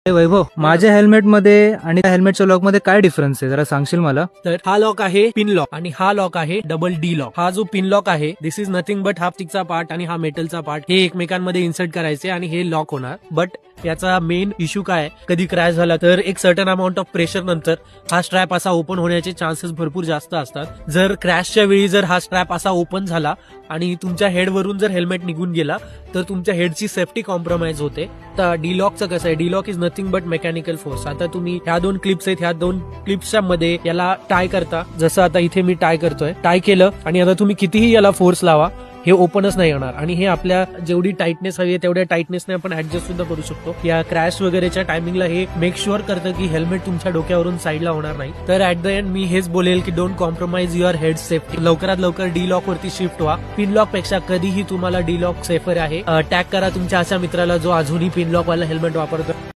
वैभव, माझ्या हेल्मेट मध्ये आणि हेल्मेटच्या लॉक मध्ये काय डिफरन्स आहे जरा सांगशील मला? तर हा लॉक आहे पिन लॉक आणि हा लॉक आहे डबल डी लॉक. हा जो पिन लॉक आहे दिस इज नथिंग बट हा प्लास्टिकचा पार्ट आणि हा मेटलचा पार्ट हे एकमेकांमध्ये इन्सर्ट करायचे आणि हे लॉक होणार. बट याचा मेन इश्यू काय, कधी क्रॅश झाला तर एक सर्टन अमाऊंट ऑफ प्रेशर नंतर हा स्ट्रॅप असा ओपन होण्याचे चान्सेस भरपूर जास्त असतात. जर क्रॅशच्या वेळी जर हा स्ट्रॅप असा ओपन झाला आणि तुमच्या हेडवरून जर हेल्मेट निघून गेला तर तुमच्या हेडची सेफ्टी कॉम्प्रोमाइज होते. तर डी लॉकचं कसं आहे, D lock is nothing but mechanical force. आता तुम्ही ह्या दोन क्लिप्स आहेत, ह्या दोन क्लिप्सच्या मध्ये याला टाय करता, जसं आता इथे मी टाय करतोय, टाय केलं आणि आता तुम्ही कितीही याला फोर्स लावा हे ओपनच नाही होणार. आणि हे आपल्या जेवढी टाइटनेस हवी आहे तेवढ्या टाइटनेसने आपण ऍडजस्ट सुद्धा करू शकतो. या क्रॅश वगैरेच्या टायमिंगला हे मेक शुअर करतं की हेल्मेट तुमच्या डोक्यावरून साईडला होणार नाही. तर ऍट द एंड मी हेच बोलेल की don't compromise your head safety. लवकरात लवकर डी लॉक वरती शिफ्ट व्हा. पिन लॉक पेक्षा कधीही तुम्हाला डी लॉक सेफर आहे. टॅग करा तुमच्या अशा मित्राला जो अजूनही पिन लॉक वाला हेल्मेट वापरतो.